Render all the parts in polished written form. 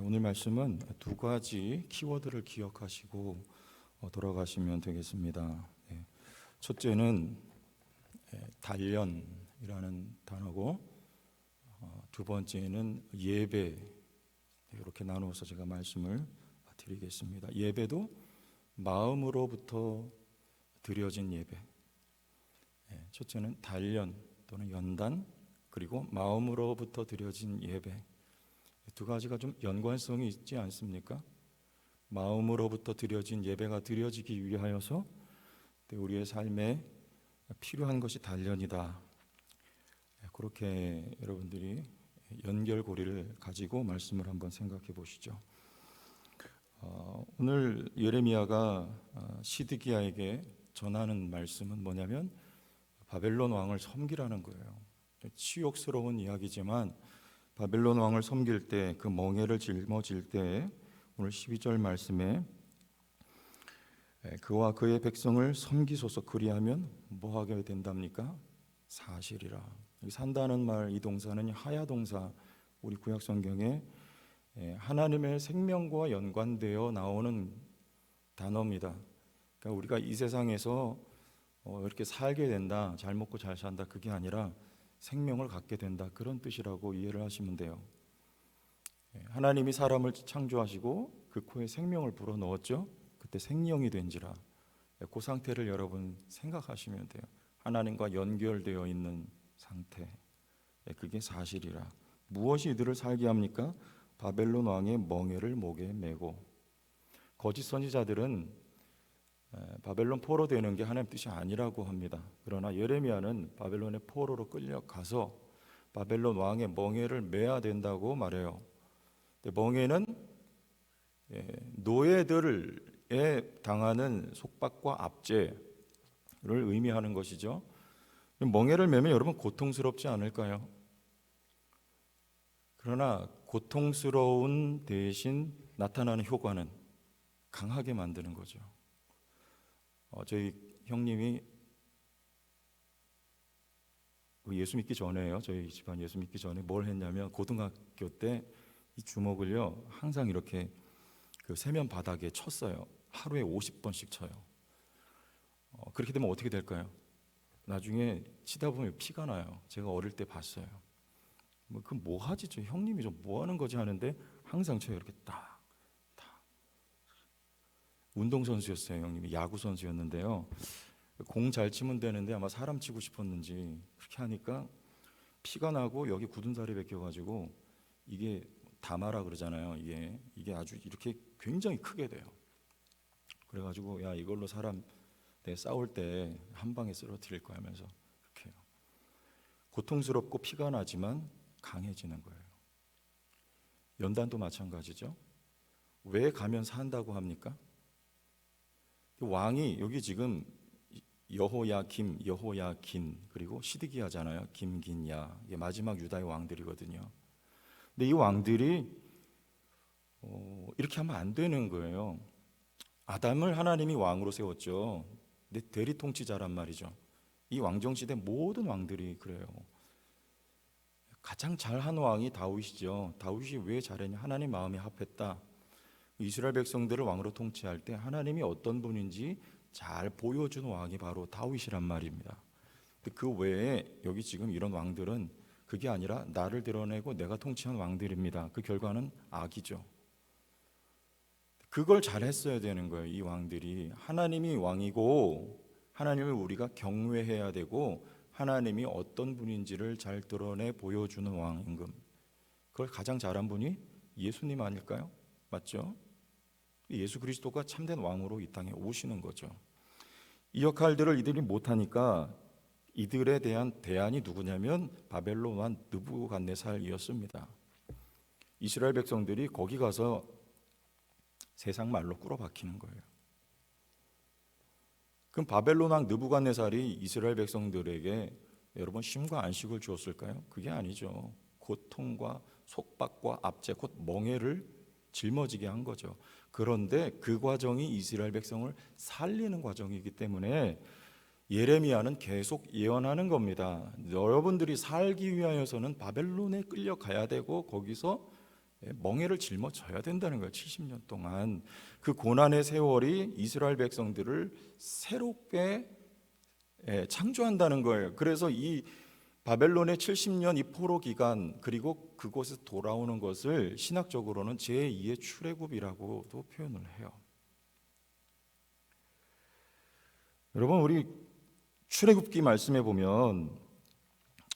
오늘 말씀은 두 가지 키워드를 기억하시고 돌아가시면 되겠습니다. 첫째는 단련이라는 단어고, 두 번째는 예배. 이렇게 나누어서 제가 말씀을 드리겠습니다. 예배도 마음으로부터 드려진 예배. 첫째는 단련 또는 연단, 그리고 마음으로부터 드려진 예배. 두 가지가 좀 연관성이 있지 않습니까? 마음으로부터 드려진 예배가 드려지기 위하여서 우리의 삶에 필요한 것이 단련이다. 그렇게 여러분들이 연결고리를 가지고 말씀을 한번 생각해 보시죠. 오늘 예레미야가 시드기야에게 전하는 말씀은 뭐냐면 바벨론 왕을 섬기라는 거예요. 치욕스러운 이야기지만 바벨론 왕을 섬길 때, 그 멍에를 짊어질 때 오늘 12절 말씀에 그와 그의 백성을 섬기소서, 그리하면 뭐 하게 된답니까? 사실이라. 여기 산다는 말, 이 동사는 하야 동사, 우리 구약 성경에 하나님의 생명과 연관되어 나오는 단어입니다. 그러니까 우리가 이 세상에서 이렇게 살게 된다, 잘 먹고 잘 산다, 그게 아니라 생명을 갖게 된다, 그런 뜻이라고 이해를 하시면 돼요. 하나님이 사람을 창조하시고 그 코에 생명을 불어넣었죠. 그때 생명이 된지라. 그 상태를 여러분 생각하시면 돼요. 하나님과 연결되어 있는 상태, 그게 사실이라. 무엇이 이들을 살게 합니까? 바벨론 왕의 멍에를 목에 메고. 거짓 선지자들은 바벨론 포로 되는 게 하나님 뜻이 아니라고 합니다. 그러나 예레미야는 바벨론의 포로로 끌려가서 바벨론 왕의 멍에를 메야 된다고 말해요. 멍에는 노예들에 당하는 속박과 압제를 의미하는 것이죠. 멍에를 메면 여러분 고통스럽지 않을까요? 그러나 고통스러운 대신 나타나는 효과는 강하게 만드는 거죠. 저희 형님이 예수 믿기 전에요. 저희 집안 예수 믿기 전에 뭘 했냐면, 고등학교 때 이 주먹을요 항상 이렇게 그 세면 바닥에 쳤어요. 하루에 50번씩 쳐요. 그렇게 되면 어떻게 될까요? 나중에 치다 보면 피가 나요. 제가 어릴 때 봤어요. 뭐 하지? 저 형님이 좀 뭐 하는 거지 하는데 항상 쳐요. 이렇게 딱. 운동선수였어요. 형님이 야구 선수였는데요. 공 잘 치면 되는데 아마 사람 치고 싶었는지 그렇게 하니까 피가 나고 여기 굳은 살이 벗겨가지고, 이게 다마라 그러잖아요. 이게 아주 이렇게 굉장히 크게 돼요. 그래가지고 야, 이걸로 사람 내 싸울 때 한 방에 쓰러뜨릴 거야 하면서 그렇게 해요. 고통스럽고 피가 나지만 강해지는 거예요. 연단도 마찬가지죠. 왜 가면 산다고 합니까? 왕이 여기 지금 여호야김, 여호야긴, 그리고 시드기야잖아요. 김긴야. 이게 마지막 유다의 왕들이거든요. 근데 이 왕들이 이렇게 하면 안 되는 거예요. 아담을 하나님이 왕으로 세웠죠. 근데 대리 통치자란 말이죠. 이 왕정시대 모든 왕들이 그래요. 가장 잘한 왕이 다윗이죠. 다윗이 왜 잘했냐? 하나님 마음에 합했다. 이스라엘 백성들을 왕으로 통치할 때 하나님이 어떤 분인지 잘 보여준 왕이 바로 다윗이란 말입니다. 그 외에 여기 지금 이런 왕들은 그게 아니라 나를 드러내고 내가 통치한 왕들입니다. 그 결과는 악이죠. 그걸 잘했어야 되는 거예요. 이 왕들이 하나님이 왕이고 하나님을 우리가 경외해야 되고 하나님이 어떤 분인지를 잘 드러내 보여주는 왕 임금. 그걸 가장 잘한 분이 예수님 아닐까요? 맞죠? 예수 그리스도가 참된 왕으로 이 땅에 오시는 거죠. 이 역할들을 이들이 못하니까 이들에 대한 대안이 누구냐면 바벨론 왕 느부갓네살이었습니다. 이스라엘 백성들이 거기 가서 세상 말로 꾸러박히는 거예요. 그럼 바벨론 왕 느부갓네살이 이스라엘 백성들에게 여러분 쉼과 안식을 주었을까요? 그게 아니죠. 고통과 속박과 압제, 곧 멍에를 짊어지게 한 거죠. 그런데 그 과정이 이스라엘 백성을 살리는 과정이기 때문에 예레미야는 계속 예언하는 겁니다. 여러분들이 살기 위하여서는 바벨론에 끌려가야 되고 거기서 멍에를 짊어져야 된다는 거예요. 70년 동안 그 고난의 세월이 이스라엘 백성들을 새롭게 창조한다는 거예요. 그래서 이 바벨론의 70년 이 포로 기간 그리고 그곳에서 돌아오는 것을 신학적으로는 제2의 출애굽이라고도 표현을 해요. 여러분, 우리 출애굽기 말씀에 보면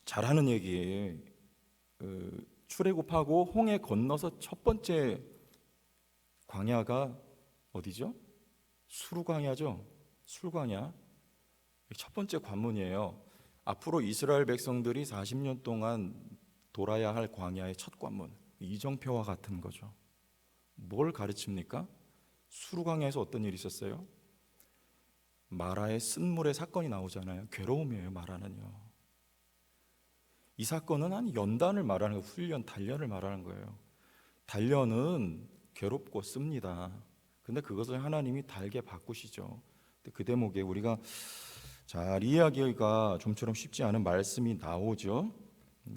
잘하는 얘기예요. 출애굽하고 홍해 건너서 첫 번째 광야가 어디죠? 수르광야죠. 수르광야. 첫 번째 관문이에요. 앞으로 이스라엘 백성들이 40년 동안 돌아야 할 광야의 첫 관문, 이정표와 같은 거죠. 뭘 가르칩니까? 수르광야에서 어떤 일이 있었어요? 마라의 쓴물의 사건이 나오잖아요. 괴로움이에요, 마라는요. 이 사건은 한 연단을 말하는 거예요. 훈련, 단련을 말하는 거예요. 단련은 괴롭고 씁니다. 근데 그것을 하나님이 달게 바꾸시죠. 그 대목에 우리가 잘 이해하기가 좀처럼 쉽지 않은 말씀이 나오죠.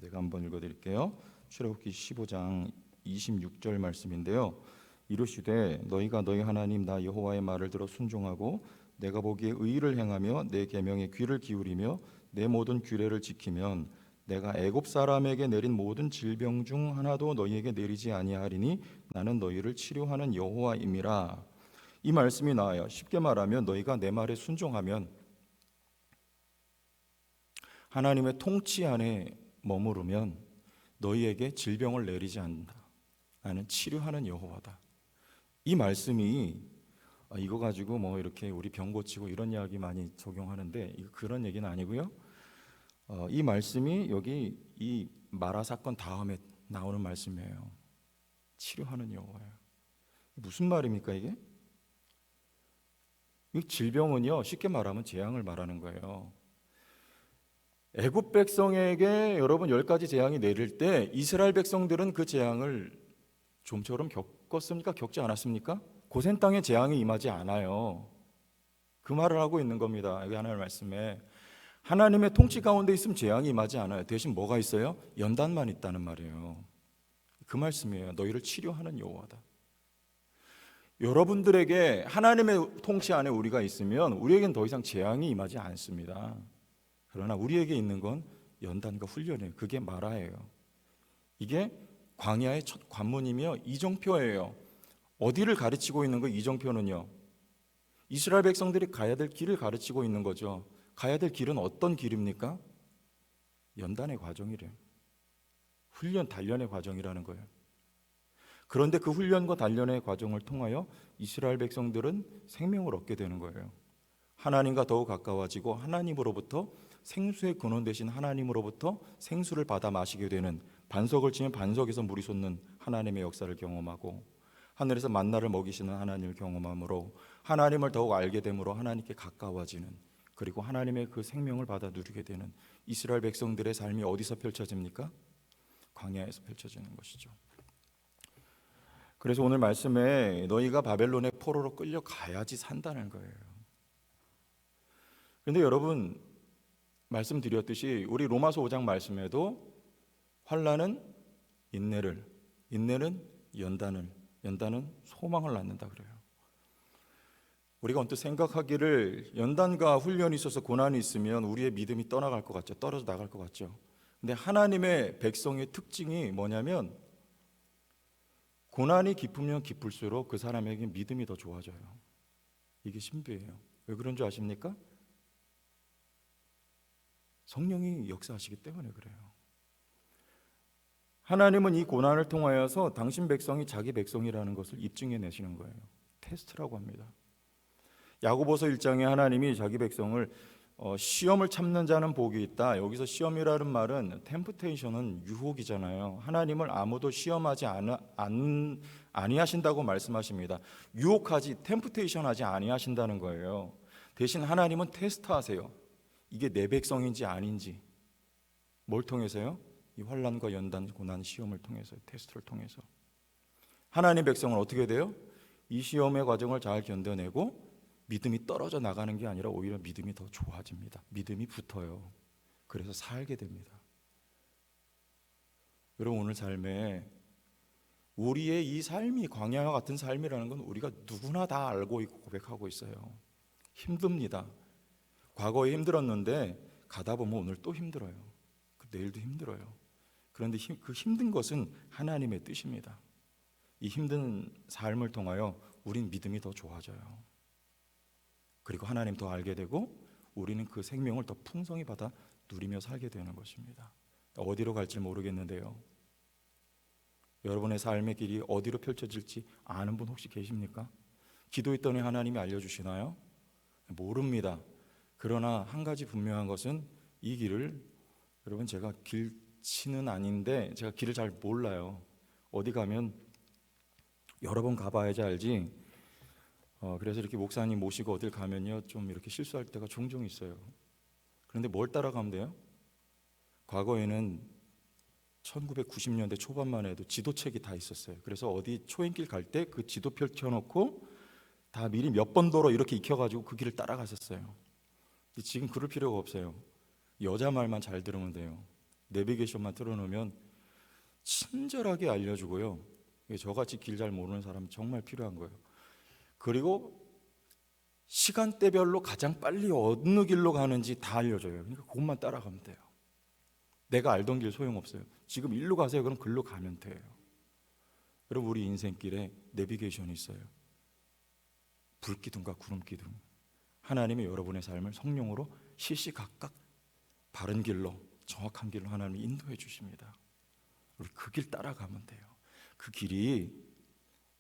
제가 한번 읽어드릴게요. 출애굽기 15장 26절 말씀인데요. 이르시되 너희가 너희 하나님 나 여호와의 말을 들어 순종하고 내가 보기에 의를 행하며 내 계명에 귀를 기울이며 내 모든 규례를 지키면 내가 애굽 사람에게 내린 모든 질병 중 하나도 너희에게 내리지 아니하리니 나는 너희를 치료하는 여호와임이라. 이 말씀이 나와요. 쉽게 말하면 너희가 내 말에 순종하면 하나님의 통치 안에 머무르면 너희에게 질병을 내리지 않는다. 나는 치료하는 여호와다. 이 말씀이 이거 가지고 뭐 이렇게 우리 병 고치고 이런 이야기 많이 적용하는데 이거 그런 얘기는 아니고요. 이 말씀이 여기 이 마라 사건 다음에 나오는 말씀이에요. 치료하는 여호와예요. 무슨 말입니까 이게? 이 질병은요 쉽게 말하면 재앙을 말하는 거예요. 애굽 백성에게 여러분 10가지 재앙이 내릴 때 이스라엘 백성들은 그 재앙을 좀처럼 겪었습니까? 겪지 않았습니까? 고센 땅에 재앙이 임하지 않아요. 그 말을 하고 있는 겁니다. 여기 하나님의 말씀에 하나님의 통치 가운데 있으면 재앙이 임하지 않아요. 대신 뭐가 있어요? 연단만 있다는 말이에요. 그 말씀이에요. 너희를 치료하는 여호와다. 여러분들에게 하나님의 통치 안에 우리가 있으면 우리에겐 더 이상 재앙이 임하지 않습니다. 그러나 우리에게 있는 건 연단과 훈련이에요. 그게 마라예요. 이게 광야의 첫 관문이며 이정표예요. 어디를 가르치고 있는 거예요? 이정표는요. 이스라엘 백성들이 가야 될 길을 가르치고 있는 거죠. 가야 될 길은 어떤 길입니까? 연단의 과정이래요. 훈련, 단련의 과정이라는 거예요. 그런데 그 훈련과 단련의 과정을 통하여 이스라엘 백성들은 생명을 얻게 되는 거예요. 하나님과 더욱 가까워지고 하나님으로부터 생수의 근원 되신 하나님으로부터 생수를 받아 마시게 되는, 반석을 치면 반석에서 물이 솟는 하나님의 역사를 경험하고 하늘에서 만나를 먹이시는 하나님을 경험함으로 하나님을 더욱 알게 됨으로 하나님께 가까워지는, 그리고 하나님의 그 생명을 받아 누리게 되는 이스라엘 백성들의 삶이 어디서 펼쳐집니까? 광야에서 펼쳐지는 것이죠. 그래서 오늘 말씀에 너희가 바벨론의 포로로 끌려가야지 산다는 거예요. 그런데 여러분, 말씀드렸듯이 우리 로마서 5장 말씀에도 환난은 인내를, 인내는 연단을, 연단은 소망을 낳는다 그래요. 우리가 언뜻 생각하기를 연단과 훈련이 있어서 고난이 있으면 우리의 믿음이 떠나갈 것 같죠. 떨어져 나갈 것 같죠. 근데 하나님의 백성의 특징이 뭐냐면 고난이 깊으면 깊을수록 그 사람에게 믿음이 더 좋아져요. 이게 신비예요. 왜 그런 줄 아십니까? 성령이 역사하시기 때문에 그래요. 하나님은 이 고난을 통하여서 당신 백성이 자기 백성이라는 것을 입증해 내시는 거예요. 테스트라고 합니다. 야고보서 1장에 하나님이 자기 백성을 시험을 참는 자는 복이 있다. 여기서 시험이라는 말은 템프테이션은 유혹이잖아요. 하나님을 아무도 시험하지 아니하신다고 말씀하십니다. 유혹하지, 템프테이션 하지 아니하신다는 거예요. 대신 하나님은 테스트하세요. 이게 내 백성인지 아닌지. 뭘 통해서요? 이 환난과 연단, 고난, 시험을 통해서, 테스트를 통해서. 하나님 백성은 어떻게 돼요? 이 시험의 과정을 잘 견뎌내고 믿음이 떨어져 나가는 게 아니라 오히려 믿음이 더 좋아집니다. 믿음이 붙어요. 그래서 살게 됩니다. 여러분, 오늘 삶에 우리의 이 삶이 광야와 같은 삶이라는 건 우리가 누구나 다 알고 있고 고백하고 있어요. 힘듭니다. 과거에 힘들었는데 가다 보면 오늘 또 힘들어요. 내일도 힘들어요. 그런데 그 힘든 것은 하나님의 뜻입니다. 이 힘든 삶을 통하여 우린 믿음이 더 좋아져요. 그리고 하나님 더 알게 되고 우리는 그 생명을 더 풍성히 받아 누리며 살게 되는 것입니다. 어디로 갈지 모르겠는데요, 여러분의 삶의 길이 어디로 펼쳐질지 아는 분 혹시 계십니까? 기도했더니 하나님이 알려주시나요? 모릅니다. 그러나 한 가지 분명한 것은 이 길을, 여러분, 제가 길치는 아닌데 제가 길을 잘 몰라요. 어디 가면 여러 번 가봐야지 알지. 그래서 이렇게 목사님 모시고 어딜 가면요 좀 이렇게 실수할 때가 종종 있어요. 그런데 뭘 따라가면 돼요? 과거에는 1990년대 초반만 해도 지도책이 다 있었어요. 그래서 어디 초행길 갈 때 그 지도 펼쳐놓고 다 미리 몇 번 도로 이렇게 익혀가지고 그 길을 따라갔었어요. 지금 그럴 필요가 없어요. 여자 말만 잘 들으면 돼요. 내비게이션만 틀어놓으면 친절하게 알려주고요. 저같이 길 잘 모르는 사람 정말 필요한 거예요. 그리고 시간대별로 가장 빨리 어느 길로 가는지 다 알려줘요. 그러니까 그것만 따라가면 돼요. 내가 알던 길 소용없어요. 지금 일로 가세요. 그럼 글로 가면 돼요. 여러분, 우리 인생길에 내비게이션이 있어요. 불기둥과 구름기둥. 하나님이 여러분의 삶을 성령으로 시시각각 바른 길로, 정확한 길로 하나님이 인도해 주십니다. 우리 그 길 따라가면 돼요. 그 길이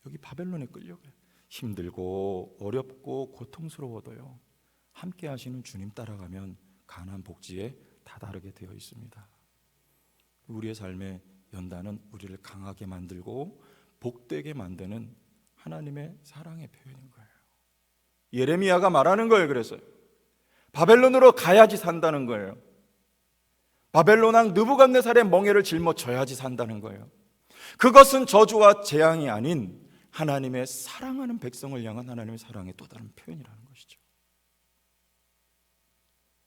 여기 바벨론에 끌려가요. 힘들고 어렵고 고통스러워도요, 함께 하시는 주님 따라가면 가나안 복지에 다다르게 되어 있습니다. 우리의 삶의 연단은 우리를 강하게 만들고 복되게 만드는 하나님의 사랑의 표현인 거예요. 예레미야가 말하는 거예요. 그래서 바벨론으로 가야지 산다는 거예요. 바벨론 왕 느부갓네살의 멍에를 짊어져야지 산다는 거예요. 그것은 저주와 재앙이 아닌 하나님의 사랑하는 백성을 향한 하나님의 사랑의 또 다른 표현이라는 것이죠.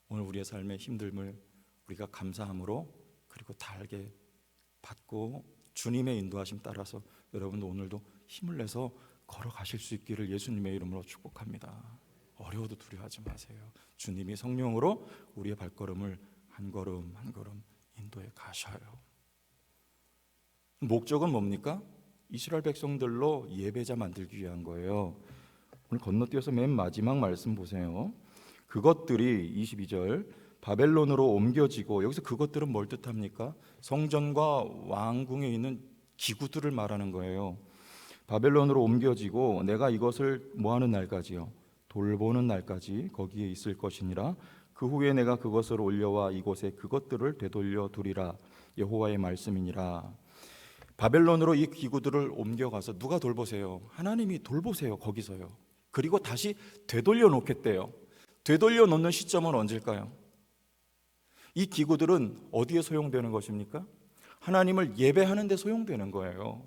오늘 우리의 삶의 힘듦을 우리가 감사함으로 그리고 달게 받고 주님의 인도하심 따라서 여러분도 오늘도 힘을 내서 걸어가실 수 있기를 예수님의 이름으로 축복합니다. 어려워도 두려워하지 마세요. 주님이 성령으로 우리의 발걸음을 한 걸음 한 걸음 인도해 가셔요. 목적은 뭡니까? 이스라엘 백성들로 예배자 만들기 위한 거예요. 오늘 건너뛰어서 맨 마지막 말씀 보세요. 그것들이 22절 바벨론으로 옮겨지고, 여기서 그것들은 뭘 뜻합니까? 성전과 왕궁에 있는 기구들을 말하는 거예요. 바벨론으로 옮겨지고 내가 이것을 뭐하는 날까지요? 돌보는 날까지 거기에 있을 것이니라. 그 후에 내가 그것을 올려와 이곳에 그것들을 되돌려 두리라. 여호와의 말씀이니라. 바벨론으로 이 기구들을 옮겨가서 누가 돌보세요? 하나님이 돌보세요. 거기서요. 그리고 다시 되돌려 놓겠대요. 되돌려 놓는 시점은 언제일까요? 이 기구들은 어디에 소용되는 것입니까? 하나님을 예배하는 데 소용되는 거예요.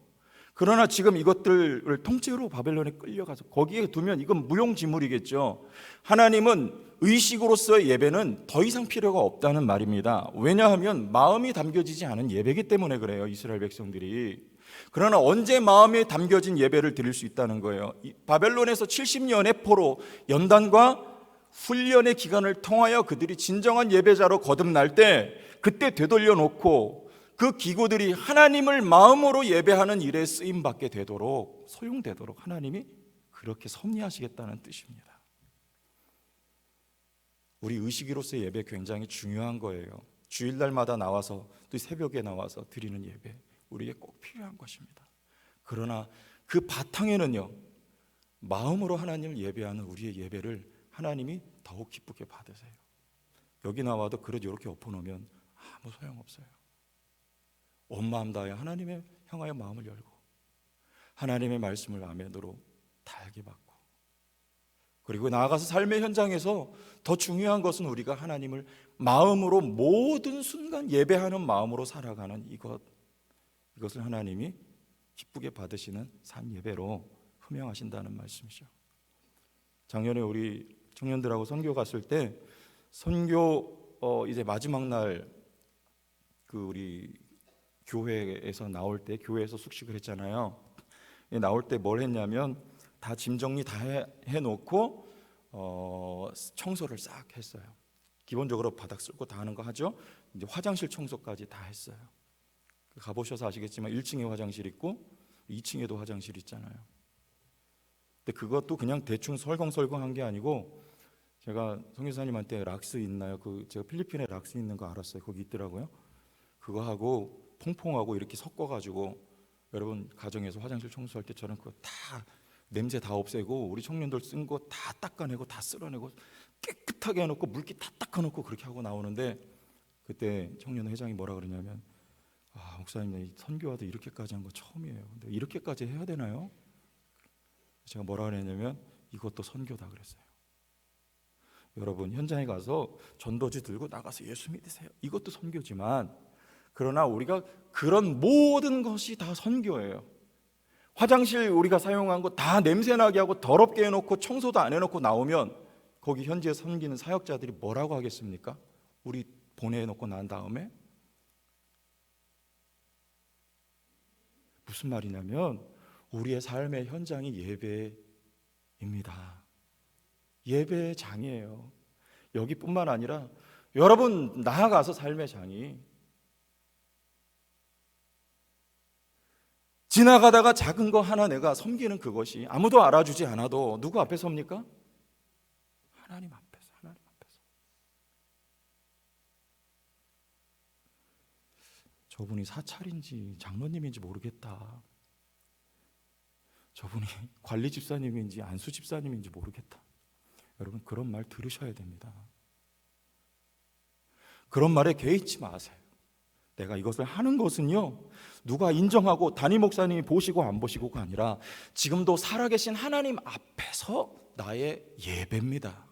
그러나 지금 이것들을 통째로 바벨론에 끌려가서 거기에 두면 이건 무용지물이겠죠. 하나님은 의식으로서의 예배는 더 이상 필요가 없다는 말입니다. 왜냐하면 마음이 담겨지지 않은 예배이기 때문에 그래요, 이스라엘 백성들이. 그러나 언제 마음에 담겨진 예배를 드릴 수 있다는 거예요? 바벨론에서 70년의 포로 연단과 훈련의 기간을 통하여 그들이 진정한 예배자로 거듭날 때, 그때 되돌려 놓고 그 기구들이 하나님을 마음으로 예배하는 일에 쓰임받게 되도록, 소용되도록 하나님이 그렇게 섭리하시겠다는 뜻입니다. 우리 의식으로서의 예배 굉장히 중요한 거예요. 주일날마다 나와서 또 새벽에 나와서 드리는 예배, 우리에게 꼭 필요한 것입니다. 그러나 그 바탕에는요, 마음으로 하나님을 예배하는 우리의 예배를 하나님이 더욱 기쁘게 받으세요. 여기 나와도 그릇 이렇게 엎어놓으면 아무 소용없어요. 온 마음 다해 하나님의 향하여 마음을 열고 하나님의 말씀을 아멘으로 달게 받고, 그리고 나아가서 삶의 현장에서 더 중요한 것은 우리가 하나님을 마음으로 모든 순간 예배하는 마음으로 살아가는 이것을 하나님이 기쁘게 받으시는 삶 예배로 흠명하신다는 말씀이죠. 작년에 우리 청년들하고 선교 갔을 때 선교 이제 마지막 날 그 우리 교회에서 나올 때 교회에서 숙식을 했잖아요. 나올 때 뭘 했냐면 다 짐 정리 다 해놓고 청소를 싹 했어요. 기본적으로 바닥 쓸고 다 하는 거 하죠. 이제 화장실 청소까지 다 했어요. 가보셔서 아시겠지만 1층에 화장실 있고 2층에도 화장실 있잖아요. 근데 그것도 그냥 대충 설렁설렁한 게 아니고, 제가 성교사님한테 락스 있나요? 제가 필리핀에 락스 있는 거 알았어요. 거기 있더라고요. 그거 하고 퐁퐁하고 이렇게 섞어가지고, 여러분 가정에서 화장실 청소할 때처럼 그거 다 냄새 다 없애고 우리 청년들 쓴 거 다 닦아내고 다 쓸어내고 깨끗하게 해놓고 물기 다 닦아놓고 그렇게 하고 나오는데, 그때 청년 회장이 뭐라 그러냐면, 목사님 선교와도 이렇게까지 한 거 처음이에요. 근데 이렇게까지 해야 되나요? 제가 뭐라 그랬냐면 이것도 선교다 그랬어요. 여러분 현장에 가서 전도지 들고 나가서 예수 믿으세요. 이것도 선교지만, 그러나 우리가 그런 모든 것이 다 선교예요. 화장실 우리가 사용한 거 다 냄새나게 하고 더럽게 해놓고 청소도 안 해놓고 나오면 거기 현지에 섬기는 사역자들이 뭐라고 하겠습니까? 우리 보내놓고 난 다음에. 무슨 말이냐면 우리의 삶의 현장이 예배입니다. 예배의 장이에요. 여기뿐만 아니라 여러분 나아가서 삶의 장이, 지나가다가 작은 거 하나 내가 섬기는 그것이 아무도 알아주지 않아도 누구 앞에 섭니까? 하나님 앞에서. 하나님 앞에서. 저분이 사찰인지 장로님인지 모르겠다. 저분이 관리 집사님인지 안수 집사님인지 모르겠다. 여러분 그런 말 들으셔야 됩니다. 그런 말에 개의치 마세요. 내가 이것을 하는 것은요, 누가 인정하고 담임 목사님이 보시고 안 보시고가 아니라 지금도 살아계신 하나님 앞에서 나의 예배입니다.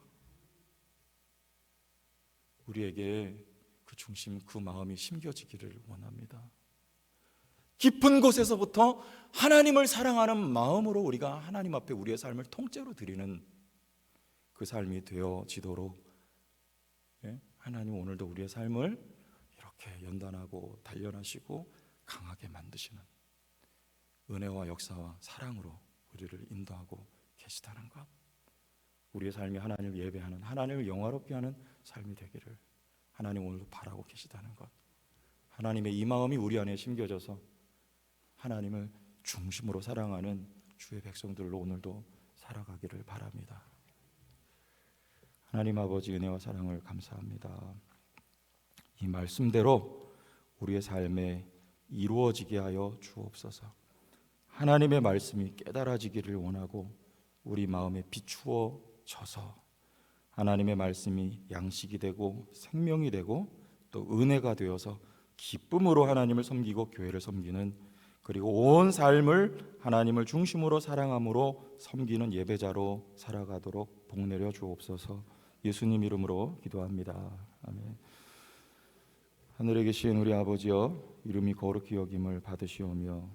우리에게 그 중심, 그 마음이 심겨지기를 원합니다. 깊은 곳에서부터 하나님을 사랑하는 마음으로 우리가 하나님 앞에 우리의 삶을 통째로 드리는 그 삶이 되어지도록, 하나님 오늘도 우리의 삶을 이렇게 연단하고 단련하시고 강하게 만드시는 은혜와 역사와 사랑으로 우리를 인도하고 계시다는 것, 우리의 삶이 하나님을 예배하는, 하나님을 영화롭게 하는 삶이 되기를 하나님 오늘도 바라고 계시다는 것, 하나님의 이 마음이 우리 안에 심겨져서 하나님을 중심으로 사랑하는 주의 백성들로 오늘도 살아가기를 바랍니다. 하나님 아버지 은혜와 사랑을 감사합니다. 이 말씀대로 우리의 삶에 이루어지게 하여 주옵소서. 하나님의 말씀이 깨달아지기를 원하고 우리 마음에 비추어져서 하나님의 말씀이 양식이 되고 생명이 되고 또 은혜가 되어서 기쁨으로 하나님을 섬기고 교회를 섬기는, 그리고 온 삶을 하나님을 중심으로 사랑함으로 섬기는 예배자로 살아가도록 복내려 주옵소서. 예수님 이름으로 기도합니다. 아멘. 하늘에 계신 우리 아버지여, 이름이 거룩히 여김을 받으시오며